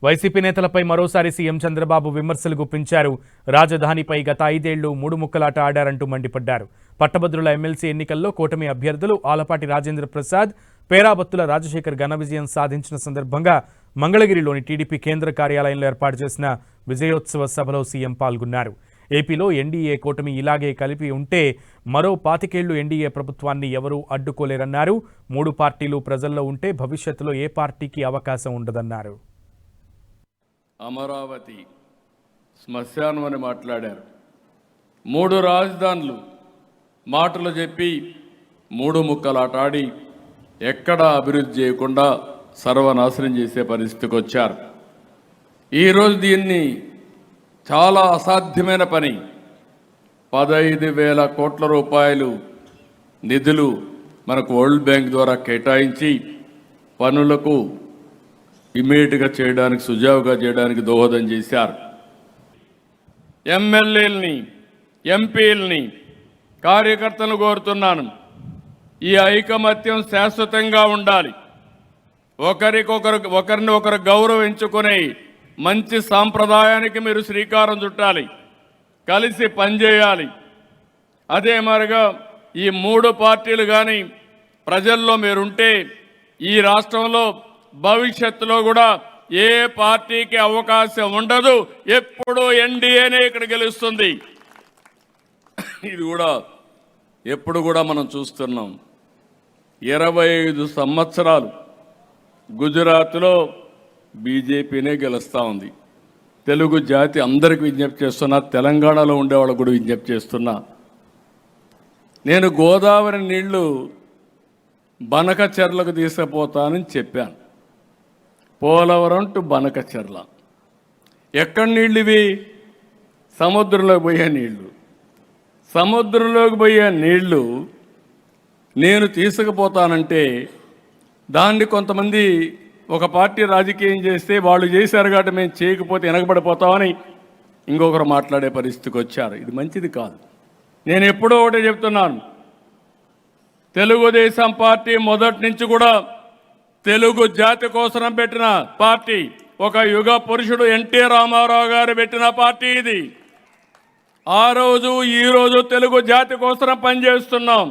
YCP నేతలపై మరోసారి CM Chandrababu విమర్శలు గుప్పించారు. రాజధానిపై గత 5 ఏళ్లు 3 ముక్కలాట ఆడారంటూ మండిపడ్డారు. పట్టభద్రుల ఎమ్మెల్సీ ఎన్నికల్లో కూటమి అభ్యర్థులు ఆలపాటి రాజేంద్ర ప్రసాద్, పేరాబత్తుల రాజశేఖర్ ఘన విజయం సాధించిన సందర్భంగా మంగళగిరిలోని టీడీపీ కేంద్ర కార్యాలయంలో ఏర్పాటు చేసిన విజయోత్సవ సభలో సీఎం పాల్గొన్నారు. ఏపీలో ఎన్డీఏ కూటమి ఇలాగే కలిపి ఉంటే మరో 25 ఏళ్లు ఎన్డీఏ ప్రభుత్వాన్ని ఎవరూ అడ్డుకోలేరన్నారు. 3 పార్టీలు ప్రజల్లో ఉంటే భవిష్యత్తులో ఏ పార్టీకి అవకాశం ఉండదన్నారు. అమరావతి శ్మశానం అని మాట్లాడారు. 3 రాజధానులు మాటలు చెప్పి 3 ముక్కలాట ఆడి ఎక్కడా అభివృద్ధి చేయకుండా సర్వనాశనం చేసే పరిస్థితికి వచ్చారు. ఈరోజు దీన్ని చాలా అసాధ్యమైన పని 15,000 కోట్ల రూపాయలు నిధులు మనకు వరల్డ్ బ్యాంక్ ద్వారా కేటాయించి పనులకు ఇమీడియట్గా చేయడానికి సుజావుగా చేయడానికి దోహదం చేశారు. ఎమ్మెల్యేలని ఎంపీలని కార్యకర్తలను కోరుతున్నాను, ఈ ఐకమత్యం శాశ్వతంగా ఉండాలి. ఒకరిని ఒకరు గౌరవించుకునే మంచి సాంప్రదాయానికి మీరు శ్రీకారం చుట్టాలి, కలిసి పనిచేయాలి. అదే మరిగా ఈ 3 పార్టీలు కానీ ప్రజల్లో మీరుంటే ఈ రాష్ట్రంలో భవిష్యత్తులో కూడా ఏ పార్టీకి అవకాశం ఉండదు. ఎప్పుడు ఎన్డీఏనే ఇక్కడ గెలుస్తుంది. ఇది కూడా ఎప్పుడు కూడా మనం చూస్తున్నాం. 25 సంవత్సరాలు గుజరాత్లో బీజేపీనే గెలుస్తూ ఉంది. తెలుగు జాతి అందరికీ విజ్ఞప్తి చేస్తున్నా, తెలంగాణలో ఉండేవాళ్ళకు కూడా విజ్ఞప్తి చేస్తున్నా. నేను గోదావరి నీళ్లు బనకచెర్లకు తీసుకుపోతానని చెప్పాను. పోలవరం టు బనకచెర్ల ఎక్కడి నీళ్ళు ఇవి? సముద్రంలోకి పోయే నీళ్లు. సముద్రంలోకి పోయే నీళ్లు నేను తీసుకుపోతానంటే దాన్ని కొంతమంది ఒక పార్టీ రాజకీయం చేస్తే వాళ్ళు చేశారు కాబట్టి మేము చేయకపోతే వెనకబడిపోతామని ఇంకొకరు మాట్లాడే పరిస్థితికి వచ్చారు. ఇది మంచిది కాదు. నేను ఎప్పుడో ఒకటే చెప్తున్నాను, తెలుగుదేశం పార్టీ మొదటి నుంచి కూడా తెలుగు జాతి కోసం పెట్టిన పార్టీ. ఒక యుగ పురుషుడు ఎన్టీ రామారావు గారు పెట్టిన పార్టీ ఇది. ఆ రోజు ఈ రోజు తెలుగు జాతి కోసం పనిచేస్తున్నాం.